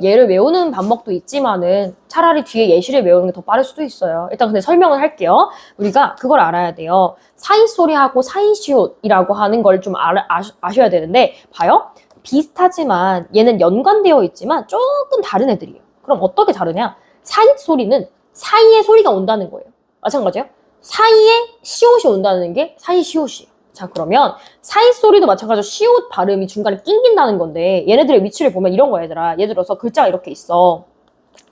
얘를 외우는 방법도 있지만은 차라리 뒤에 예시를 외우는 게 더 빠를 수도 있어요. 일단 근데 설명을 할게요. 우리가 그걸 알아야 돼요. 사이소리하고 사이시옷이라고 하는 걸 좀 아셔야 되는데 봐요. 비슷하지만 얘는 연관되어 있지만 조금 다른 애들이에요. 그럼 어떻게 다르냐? 사이 소리는 사이에 소리가 온다는 거예요. 마찬가지예요. 사이에 시옷이 온다는 게 사이 시옷이에요. 자, 그러면 사이 소리도 마찬가지로 시옷 발음이 중간에 낑긴다는 건데 얘네들의 위치를 보면 이런 거야, 얘들아. 예를 들어서 글자가 이렇게 있어.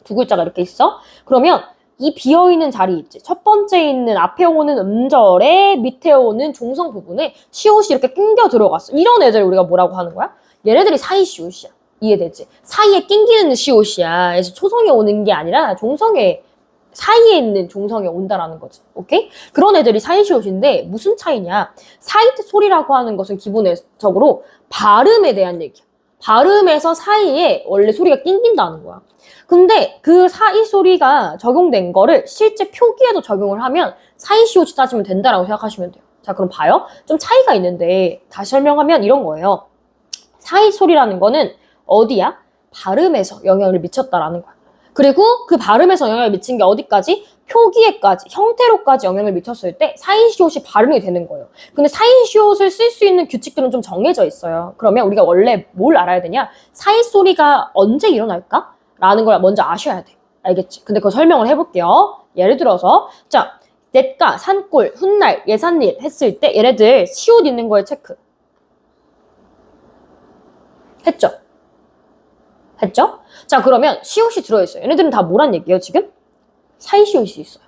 두 글자가 이렇게 있어. 그러면 이 비어있는 자리 있지. 첫 번째 있는 앞에 오는 음절에 밑에 오는 종성 부분에 시옷이 이렇게 낑겨 들어갔어. 이런 애들 우리가 뭐라고 하는 거야? 얘네들이 사이 시옷이야. 이해되지? 사이에 낑기는 시옷이야. 그래서 초성에 오는 게 아니라 종성에 사이에 있는 종성에 온다라는 거지. 오케이? 그런 애들이 사이 시옷인데 무슨 차이냐? 사이트 소리라고 하는 것은 기본적으로 발음에 대한 얘기야. 발음에서 사이에 원래 소리가 낑긴다는 거야. 근데 그 사이 소리가 적용된 거를 실제 표기에도 적용을 하면 사이 시옷이 따지면 된다라고 생각하시면 돼요. 자, 그럼 봐요. 좀 차이가 있는데 다시 설명하면 이런 거예요. 사이 소리라는 거는 어디야? 발음에서 영향을 미쳤다라는 거야. 그리고 그 발음에서 영향을 미친 게 어디까지? 표기에까지, 형태로까지 영향을 미쳤을 때 사이시옷이 발음이 되는 거예요. 근데 사이시옷을 쓸 수 있는 규칙들은 좀 정해져 있어요. 그러면 우리가 원래 뭘 알아야 되냐? 사이소리가 언제 일어날까? 라는 걸 먼저 아셔야 돼. 알겠지? 근데 그거 설명을 해볼게요. 예를 들어서 자, 냇가, 산골, 훗날, 예산일 했을 때 얘네들 시옷 있는 거에 체크. 했죠? 했죠? 자, 그러면 시옷이 들어있어요. 얘네들은 다 뭐란 얘기예요, 지금? 사이시옷이 있어요.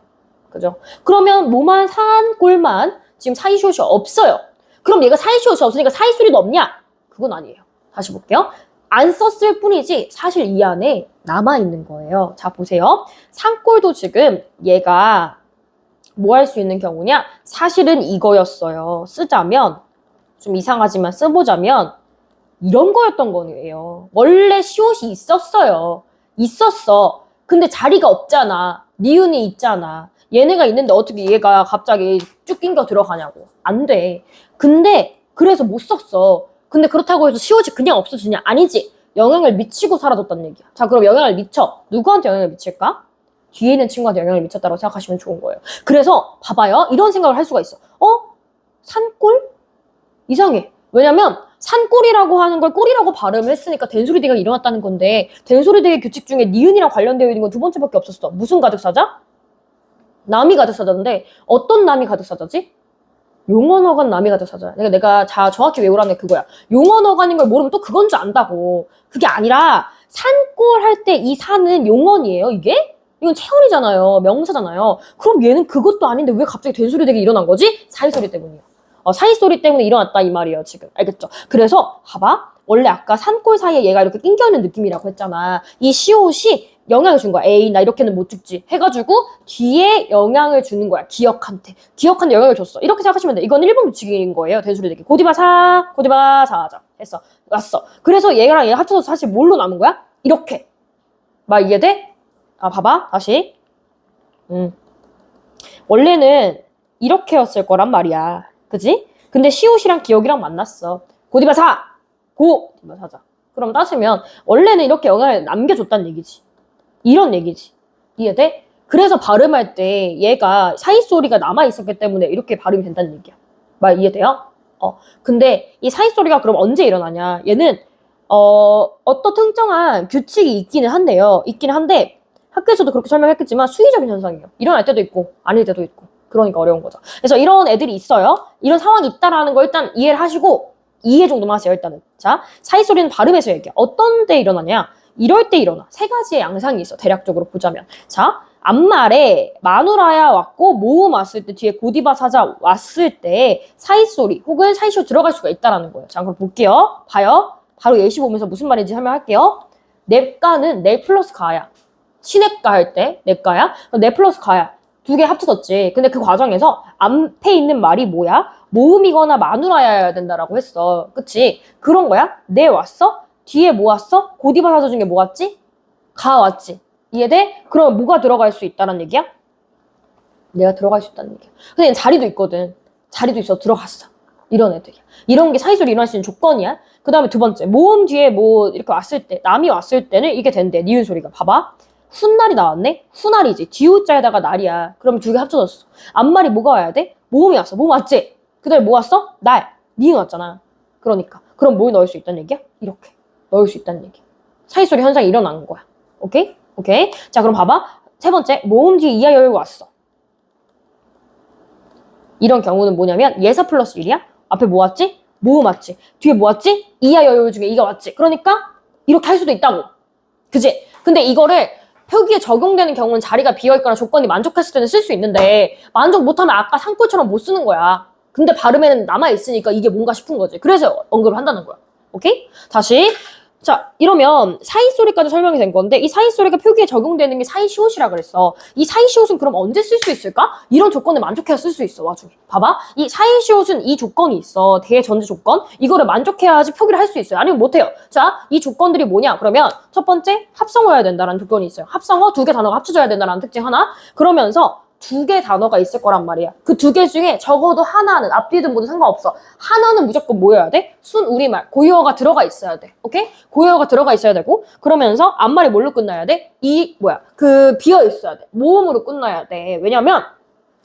그죠? 그러면 뭐만, 산, 꼴만 지금 사이시옷이 없어요. 그럼 얘가 사이시옷이 없으니까 사이소리도 없냐? 그건 아니에요. 다시 볼게요. 안 썼을 뿐이지 사실 이 안에 남아있는 거예요. 자, 보세요. 산골도 지금 얘가 뭐 할 수 있는 경우냐? 사실은 이거였어요. 쓰자면, 좀 이상하지만 써보자면 이런 거였던 거예요. 원래 시옷이 있었어요. 있었어. 근데 자리가 없잖아. 니은이 있잖아. 얘네가 있는데 어떻게 얘가 갑자기 쭉 낑겨 들어가냐고. 안 돼. 근데 그래서 못 썼어. 근데 그렇다고 해서 시옷이 그냥 없어지냐? 아니지. 영향을 미치고 사라졌다는 얘기야. 자, 그럼 영향을 미쳐. 누구한테 영향을 미칠까? 뒤에 있는 친구한테 영향을 미쳤다고 생각하시면 좋은 거예요. 그래서 봐봐요. 이런 생각을 할 수가 있어. 산골? 이상해. 왜냐면 산골이라고 하는 걸 꼴이라고 발음을 했으니까 된소리대가 일어났다는 건데 된소리대의 규칙 중에 니은이랑 관련되어 있는 건 두 번째밖에 없었어. 무슨 가득사자? 남이 가득사자인데 어떤 남이 가득사자지? 용언어간 남이 가득사자야. 내가 정확히 외우라는 게 그거야. 용언어간인 걸 모르면 또 그건 줄 안다고. 그게 아니라 산골 할 때 이 산은 용언이에요, 이게? 이건 체언이잖아요. 명사잖아요. 그럼 얘는 그것도 아닌데 왜 갑자기 된소리대가 일어난 거지? 사이소리 때문이야. 사이소리 때문에 일어났다 이 말이에요, 지금. 알겠죠? 그래서 봐봐. 원래 아까 산골 사이에 얘가 이렇게 낑겨있는 느낌이라고 했잖아. 이 시옷이 영향을 준 거야. 에이, 나 이렇게는 못 죽지. 해가지고 뒤에 영향을 주는 거야. 기억한테. 기억한테 영향을 줬어. 이렇게 생각하시면 돼. 이건 일본 규칙인 거예요. 된소리 되기. 고디바사, 고디바사자. 했어. 왔어. 그래서 얘랑 얘 합쳐서 사실 뭘로 남은 거야? 이렇게. 막 이해돼? 봐봐. 다시. 원래는 이렇게였을 거란 말이야. 그지? 근데 시옷이랑 기억이랑 만났어. 고디바사! 고디바사자. 그럼 따지면 원래는 이렇게 영향을 남겨줬다는 얘기지. 이런 얘기지. 이해돼? 그래서 발음할 때 얘가 사이 소리가 남아있었기 때문에 이렇게 발음이 된다는 얘기야. 말 이해돼요? 근데 이 사이 소리가 그럼 언제 일어나냐? 얘는 어떤 특정한 규칙이 있기는 한데요. 있기는 한데 학교에서도 그렇게 설명했겠지만 수의적인 현상이에요. 일어날 때도 있고 아닐 때도 있고. 그러니까 어려운 거죠. 그래서 이런 애들이 있어요. 이런 상황이 있다라는 거 일단 이해를 하시고 이해 정도만 하세요. 일단은. 자, 사이 소리는 발음에서 얘기해. 어떤 때 일어나냐? 이럴 때 일어나. 세 가지의 양상이 있어. 대략적으로 보자면. 자, 앞말에 마누라야 왔고 모음 왔을 때 뒤에 고디바 사자 왔을 때 사이 소리 혹은 사이쇼 들어갈 수가 있다라는 거예요. 자, 그럼 볼게요. 봐요. 바로 예시 보면서 무슨 말인지 설명할게요. 넷가는 넷 플러스 가야. 시냇가 할 때 넷가야. 넷 플러스 가야. 두 개 합쳐졌지. 근데 그 과정에서 앞에 있는 말이 뭐야? 모음이거나 마누라여야 된다라고 했어. 그치? 그런 거야? 네 왔어? 뒤에 뭐 왔어? 고디바 사자 중에 뭐 왔지? 가 왔지. 이해돼? 그럼 뭐가 들어갈 수 있다는 얘기야? 내가 들어갈 수 있다는 얘기야. 근데 자리도 있거든. 자리도 있어. 들어갔어. 이런 애들이야. 이런 게 사이소리 일어날 수 있는 조건이야. 그 다음에 두 번째. 모음 뒤에 뭐 이렇게 왔을 때, 남이 왔을 때는 이게 된대. 니은 소리가. 봐봐. 훗날이 나왔네? 후날이지. 뒤우자에다가 날이야. 그럼 두 개 합쳐졌어. 앞말이 뭐가 와야 돼? 모음이 왔어. 모음 왔지? 그 다음에 뭐 왔어? 날. 니은 왔잖아. 그러니까. 그럼 뭘 넣을 수 있다는 얘기야? 이렇게. 넣을 수 있다는 얘기야. 사이소리 현상이 일어나는 거야. 오케이? 오케이. 자, 그럼 봐봐. 세 번째. 모음 뒤에 이하 여유가 왔어. 이런 경우는 뭐냐면 예사 플러스 1이야. 앞에 뭐 왔지? 모음 왔지. 뒤에 뭐 왔지? 이하 여유 중에 이가 왔지. 그러니까 이렇게 할 수도 있다고. 그지? 근데 이거를 표기에 적용되는 경우는 자리가 비어있거나 조건이 만족했을 때는 쓸 수 있는데 만족 못하면 아까 상꼴처럼 못 쓰는 거야. 근데 발음에는 남아있으니까 이게 뭔가 싶은 거지. 그래서 언급을 한다는 거야. 오케이? 다시. 자, 이러면 사이 소리까지 설명이 된 건데 이 사이 소리가 표기에 적용되는 게 사이 시옷이라 그랬어. 이 사이 시옷은 그럼 언제 쓸 수 있을까? 이런 조건에 만족해야 쓸 수 있어. 나중에. 봐봐. 이 사이 시옷은 이 조건이 있어. 대전제 조건. 이거를 만족해야지 표기를 할 수 있어요. 아니면 못해요. 자, 이 조건들이 뭐냐? 그러면 첫 번째 합성어여야 된다는 조건이 있어요. 합성어 두 개 단어가 합쳐져야 된다는 특징 하나. 그러면서 두 개 단어가 있을 거란 말이야. 그 두 개 중에 적어도 하나는 앞뒤든 뭐든 상관없어. 하나는 무조건 뭐여야 돼? 순 우리말 고유어가 들어가 있어야 돼. 오케이? 고유어가 들어가 있어야 되고 그러면서 앞말이 뭘로 끝나야 돼? 그 비어 있어야 돼. 모음으로 끝나야 돼. 왜냐면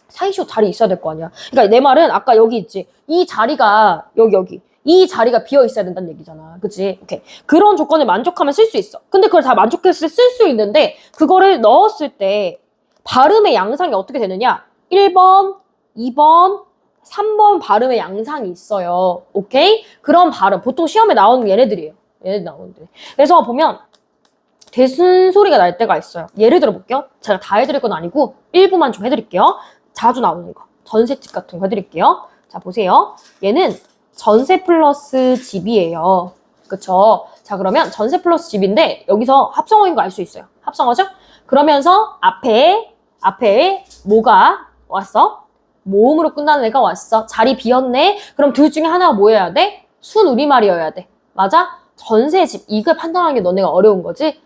사이쇼 자리 있어야 될 거 아니야. 그러니까 내 말은 아까 여기 있지. 이 자리가 여기 이 자리가 비어 있어야 된다는 얘기잖아. 그치? 오케이. 그런 조건을 만족하면 쓸 수 있어. 근데 그걸 다 만족했을 때 쓸 수 있는데 그거를 넣었을 때 발음의 양상이 어떻게 되느냐? 1번, 2번, 3번 발음의 양상이 있어요. 오케이? 그런 발음. 보통 시험에 나오는 얘네들이에요. 얘네들 나오는데. 그래서 보면 대순 소리가 날 때가 있어요. 예를 들어 볼게요. 제가 다 해드릴 건 아니고 일부만 좀 해드릴게요. 자주 나오는 거. 전셋집 같은 거 해드릴게요. 자, 보세요. 얘는 전세 플러스 집이에요. 그쵸? 자, 그러면 전세 플러스 집인데 여기서 합성어인 거 알 수 있어요. 합성어죠? 그러면서 앞에 뭐가 왔어? 모음으로 끝나는 애가 왔어. 자리 비었네. 그럼 둘 중에 하나가 뭐여야 돼? 순 우리말이어야 돼. 맞아? 전세집. 이걸 판단하는 게 너네가 어려운 거지.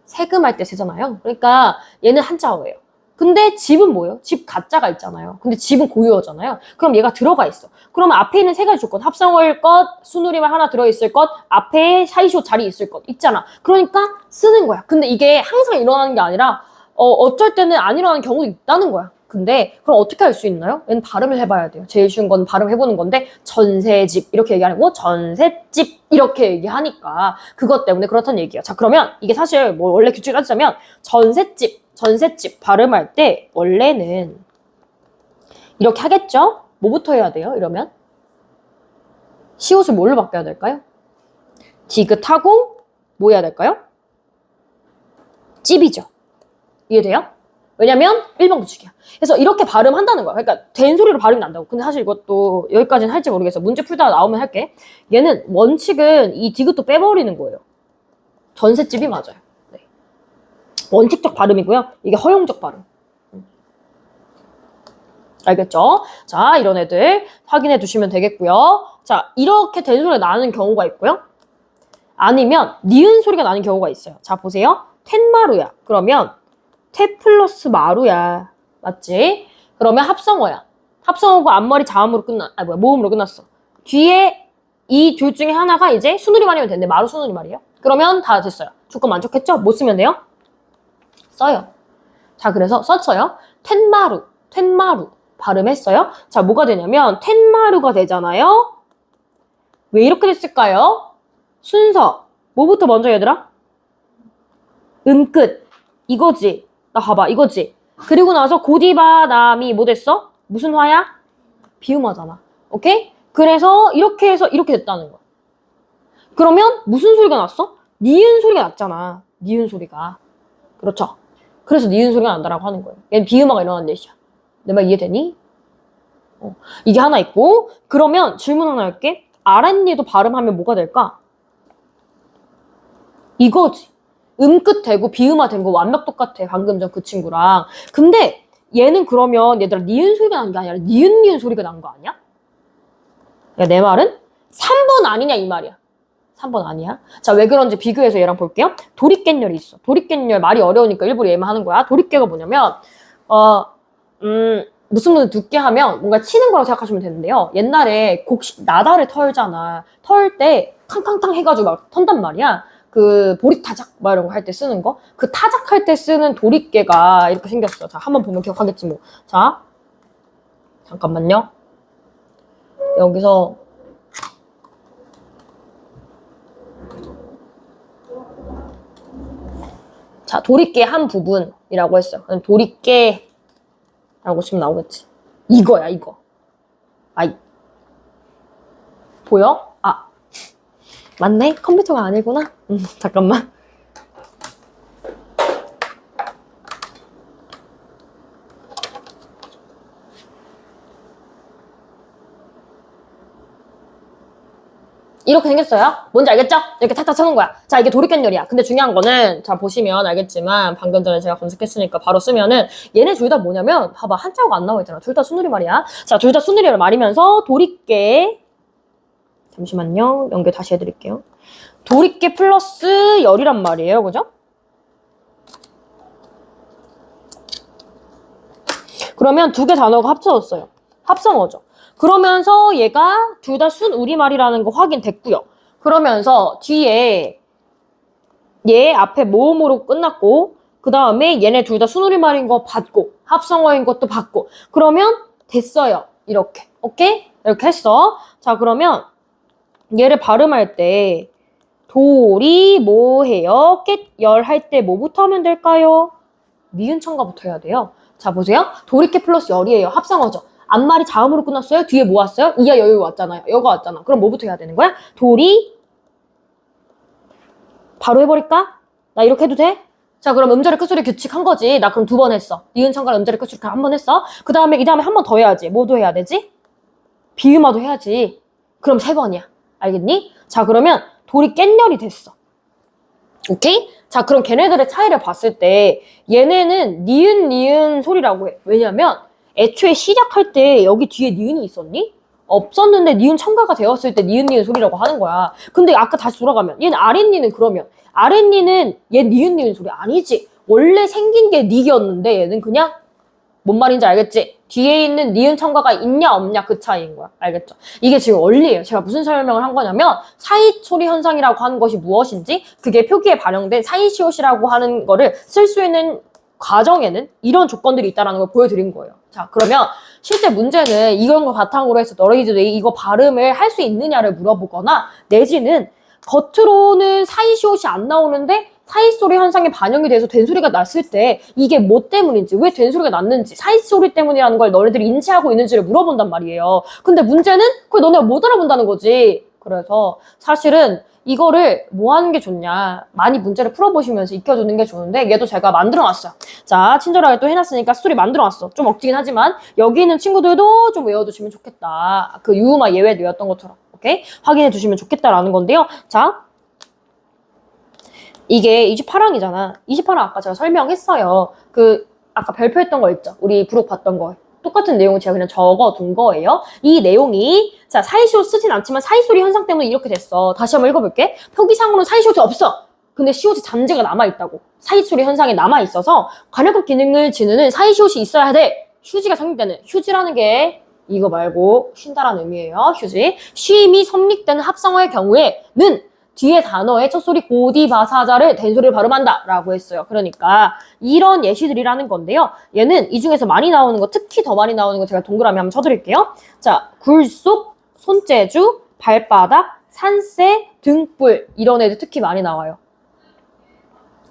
세금할 때 쓰잖아요. 그러니까 얘는 한자어예요. 근데 집은 뭐예요? 집 가짜가 있잖아요. 근데 집은 고유어잖아요. 그럼 얘가 들어가 있어. 그러면 앞에 있는 세 가지 조건. 합성어일 것, 순우리말 하나 들어있을 것, 앞에 사이쇼 자리 있을 것 있잖아. 그러니까 쓰는 거야. 근데 이게 항상 일어나는 게 아니라 어쩔 때는 안 일어나는 경우도 있다는 거야. 근데 그럼 어떻게 할 수 있나요? 얘는 발음을 해봐야 돼요. 제일 쉬운 건 발음해보는 건데 전세집 이렇게 얘기하고 전셋집 이렇게 얘기하니까 그것 때문에 그렇다는 얘기야. 자, 그러면 이게 사실 뭐 원래 규칙을 따지자면 전셋집 발음할 때 원래는 이렇게 하겠죠? 뭐부터 해야 돼요? 이러면 시옷을 뭘로 바꿔야 될까요? 디귿하고 뭐 해야 될까요? 찝이죠. 이해돼요? 왜냐면 1번 규칙이야. 그래서 이렇게 발음한다는 거야. 그러니까 된 소리로 발음이 난다고. 근데 사실 이것도 여기까지는 할지 모르겠어. 문제 풀다가 나오면 할게. 얘는 원칙은 이 디귿도 빼버리는 거예요. 전셋집이 맞아요. 네. 원칙적 발음이고요. 이게 허용적 발음. 알겠죠? 자, 이런 애들 확인해 두시면 되겠고요. 자, 이렇게 된 소리가 나는 경우가 있고요. 아니면 니은 소리가 나는 경우가 있어요. 자, 보세요. 텐마루야. 그러면 태 플러스 마루야. 맞지? 그러면 합성어야. 합성어고 앞머리 자음으로 모음으로 끝났어. 뒤에 이 둘 중에 하나가 이제 순우리말이면 되는데 마루 순우리말이에요. 그러면 다 됐어요. 조건 만족했죠? 뭐 쓰면 돼요? 써요. 자, 그래서 썼어요. 텐마루 발음했어요. 자, 뭐가 되냐면 텐마루가 되잖아요. 왜 이렇게 됐을까요? 순서 뭐부터 먼저 얘들아? 끝 이거지. 나 봐봐 이거지. 그리고 나서 고디바남이 뭐 됐어? 무슨 화야? 비음화잖아. 오케이? 그래서 이렇게 해서 이렇게 됐다는 거야. 그러면 무슨 소리가 났어? 니은 소리가 났잖아. 니은 소리가. 그렇죠. 그래서 니은 소리가 난다라고 하는 거예요. 얘는 비음화가 일어나는 뜻이야. 내 말 이해되니? 이게 하나 있고, 그러면 질문 하나 할게. 아랫니도 발음하면 뭐가 될까? 이거지. 끝 되고 비음화 된 거 완벽 똑같아. 방금 전 그 친구랑. 근데 얘는 그러면 얘들아 니은 소리가 난 게 아니라 니은 소리가 난 거 아니야? 야, 내 말은 3번 아니냐 이 말이야. 3번 아니야. 자, 왜 그런지 비교해서 얘랑 볼게요. 도리깻열이 있어. 도리깻열 말이 어려우니까 일부러 얘만 하는 거야. 도리깨가 뭐냐면 무슨 무슨 두께 하면 뭔가 치는 거라고 생각하시면 되는데요. 옛날에 곡식 나다를 털잖아. 털 때 탕탕탕 해가지고 막 턴단 말이야. 그 보리타작 막 이런 거 할 때 쓰는 거. 그 타작할 때 쓰는 도리깨가 이렇게 생겼어. 자, 한번 보면 기억하겠지 뭐. 자, 잠깐만요. 여기서 자, 도리깨 한 부분이라고 했어요. 도리깨라고 치면 나오겠지. 이거야, 이거. 아이. 보여? 아. 맞네? 컴퓨터가 아니구나? 잠깐만. 이렇게 생겼어요. 뭔지 알겠죠? 이렇게 탁탁 쳐놓은 거야. 자, 이게 도리깻열이야. 근데 중요한 거는 자 보시면 알겠지만 방금 전에 제가 검색했으니까 바로 쓰면은 얘네 둘 다 뭐냐면 봐봐 한자어가 안 나와 있잖아. 둘 다 순우리 말이야. 자, 둘 다 순우리를 말이면서 도리깨 잠시만요. 연결 다시 해드릴게요. 도리깨 플러스 열이란 말이에요. 그죠? 그러면 두 개 단어가 합쳐졌어요. 합성어죠. 그러면서 얘가 둘 다 순우리말이라는 거 확인됐고요. 그러면서 뒤에 얘 앞에 모음으로 끝났고 그 다음에 얘네 둘 다 순우리말인 거 받고 합성어인 것도 받고 그러면 됐어요. 이렇게. 오케이? 이렇게 했어. 자, 그러면 얘를 발음할 때 도리 뭐해요? 깻열 할 때 뭐부터 하면 될까요? 니은 첨가부터 해야 돼요. 자, 보세요. 도리깨 플러스 열이에요. 합성어죠. 앞말이 자음으로 끝났어요? 뒤에 뭐 왔어요? 이야 여유 왔잖아요. 여가 왔잖아. 그럼 뭐부터 해야 되는 거야? 도리 바로 해버릴까? 나 이렇게 해도 돼? 자, 그럼 음절의 끝소리 규칙 한 거지. 나 그럼 2번 했어. 니은 첨가 음절의 끝소리 한 번 했어. 그 다음에 한 번 더 해야지. 뭐도 해야 되지? 비음화도 해야지. 그럼 3번이야. 알겠니? 자, 그러면 도리 깻열이 됐어. 오케이? 자, 그럼 걔네들의 차이를 봤을 때 얘네는 니은 소리라고 해. 왜냐면 애초에 시작할 때 여기 뒤에 니은이 있었니? 없었는데 니은 첨가가 되었을 때 니은 소리라고 하는 거야. 근데 아까 다시 돌아가면 얘는 아랫니는 그러면 아랫니는 얘 니은 소리 아니지. 원래 생긴 게 니였는데 얘는 그냥 뭔 말인지 알겠지? 뒤에 있는 니은 첨가가 있냐 없냐 그 차이인 거야. 알겠죠? 이게 지금 원리예요. 제가 무슨 설명을 한 거냐면 사이초리 현상이라고 하는 것이 무엇인지 그게 표기에 반영된 사이시옷이라고 하는 거를 쓸 수 있는 과정에는 이런 조건들이 있다는 걸 보여드린 거예요. 자, 그러면 실제 문제는 이런 걸 바탕으로 해서 너희들이 이거 발음을 할 수 있느냐를 물어보거나 내지는 겉으로는 사이시옷이 안 나오는데 사이소리 현상에 반영이 돼서 된소리가 났을 때 이게 뭐 때문인지 왜 된소리가 났는지 사이소리 때문이라는 걸 너네들이 인지하고 있는지를 물어본단 말이에요. 근데 문제는 그걸 너네가 못 알아본다는 거지. 그래서 사실은 이거를 뭐 하는 게 좋냐 많이 문제를 풀어보시면서 익혀주는 게 좋은데 얘도 제가 만들어놨어요. 자, 친절하게 또 해놨으니까 스토리 만들어놨어. 좀 억지긴 하지만 여기 있는 친구들도 좀 외워두시면 좋겠다. 그 유음화 예외 외웠던 것처럼 오케이? 확인해 주시면 좋겠다라는 건데요. 자, 이게 28항이잖아. 28항 아까 제가 설명했어요. 그 아까 발표했던 거 있죠? 우리 부록 봤던 거. 똑같은 내용을 제가 그냥 적어둔 거예요. 이 내용이 자 사이시옷 쓰진 않지만 사이소리 현상 때문에 이렇게 됐어. 다시 한번 읽어볼게. 표기상으로는 사이시옷이 없어. 근데 시옷이 잔재가 남아있다고. 사이소리 현상이 남아있어서 관여급 기능을 지누는 사이시옷이 있어야 돼. 휴지가 성립되는. 휴지라는 게 이거 말고 쉰다라는 의미예요. 휴지. 쉼이 성립되는 합성어의 경우에는 뒤에 단어의 첫 소리 고디바사자를 된소리를 발음한다 라고 했어요. 그러니까 이런 예시들이라는 건데요. 얘는 이 중에서 많이 나오는 거, 특히 더 많이 나오는 거 제가 동그라미 한번 쳐드릴게요. 자, 굴속, 손재주, 발바닥, 산새, 등불 이런 애들 특히 많이 나와요.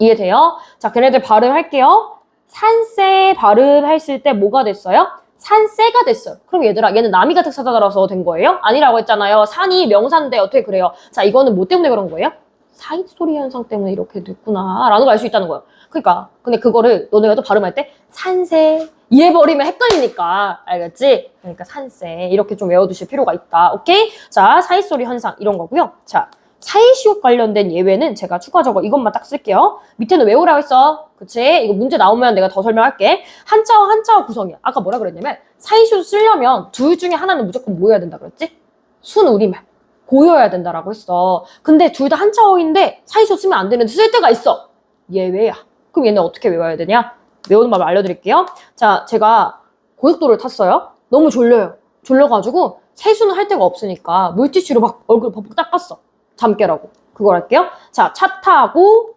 이해돼요? 자, 걔네들 발음할게요. 산새 발음했을 때 뭐가 됐어요? 산새가 됐어요. 그럼 얘들아, 얘는 나미가 특사자라서 된 거예요? 아니라고 했잖아요. 산이 명사인데 어떻게 그래요? 자, 이거는 뭐 때문에 그런 거예요? 사이소리 현상 때문에 이렇게 됐구나 라는 걸 알 수 있다는 거예요. 그러니까 근데 그거를 너네가 또 발음할 때 산새 이해버리면 헷갈리니까 알겠지? 그러니까 산새 이렇게 좀 외워두실 필요가 있다. 오케이? 자, 사이소리 현상 이런 거고요. 자, 사이시옷 관련된 예외는 제가 추가적으로 이것만 딱 쓸게요. 밑에는 외우라고 했어. 그치? 이거 문제 나오면 내가 더 설명할게. 한자어 한자어 구성이야. 아까 뭐라 그랬냐면 사이시옷 쓰려면 둘 중에 하나는 무조건 뭐 해야 된다 그랬지? 순우리말. 고여야 된다라고 했어. 근데 둘 다 한자어인데 사이시옷 쓰면 안 되는데 쓸 때가 있어. 예외야. 그럼 얘는 어떻게 외워야 되냐? 외우는 방법 알려드릴게요. 자, 제가 고속도로를 탔어요. 너무 졸려요. 졸려가지고 세수는 할 데가 없으니까 물티슈로 막 얼굴 벅벅 닦았어. 잠 깨라고. 그걸 할게요. 자, 차 타고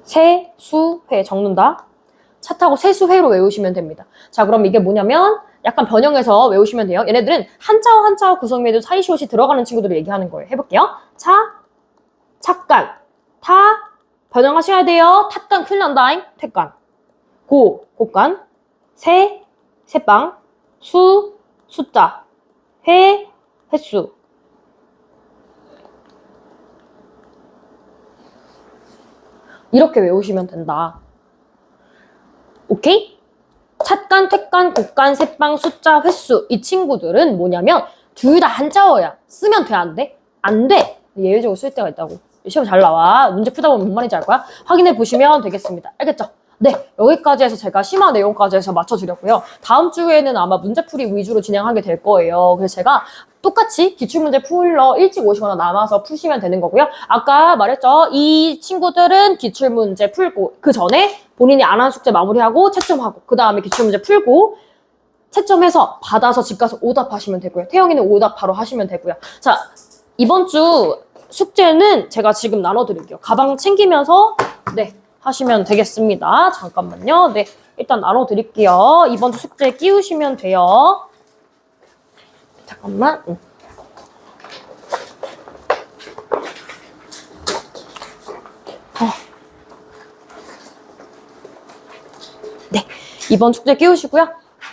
세수회 적는다. 차 타고 세수회로 외우시면 됩니다. 자, 그럼 이게 뭐냐면 약간 변형해서 외우시면 돼요. 얘네들은 한자어 한자어 구성에도 사이시옷이 들어가는 친구들을 얘기하는 거예요. 해볼게요. 차, 찻간, 타, 변형하셔야 돼요. 탓간 큰일 난다잉. 택간. 고, 곶간. 새, 새빵. 수, 숫자. 회, 횟수. 이렇게 외우시면 된다. 오케이? 찻간, 택간, 곶간, 새빵, 숫자, 횟수. 이 친구들은 뭐냐면 둘 다 한자어야. 쓰면 돼, 안 돼? 안 돼. 예외적으로 쓸 때가 있다고. 시험 잘 나와. 문제 풀다 보면 뭔 말인지 알 거야? 확인해 보시면 되겠습니다. 알겠죠? 네, 여기까지 해서 제가 심화 내용까지 해서 맞춰주렸고요. 다음 주에는 아마 문제풀이 위주로 진행하게 될 거예요. 그래서 제가 똑같이 기출문제 풀러 일찍 오시거나 남아서 푸시면 되는 거고요. 아까 말했죠? 이 친구들은 기출문제 풀고 그 전에 본인이 안 한 숙제 마무리하고 채점하고 그 다음에 기출문제 풀고 채점해서 받아서 집 가서 오답하시면 되고요. 태영이는 오답 바로 하시면 되고요. 자, 이번 주 숙제는 제가 지금 나눠드릴게요. 가방 챙기면서 네 하시면 되겠습니다. 잠깐만요. 네, 일단 나눠드릴게요. 이번 주 숙제 끼우시면 돼요. 잠깐만. 네, 이번 숙제 끼우시고요.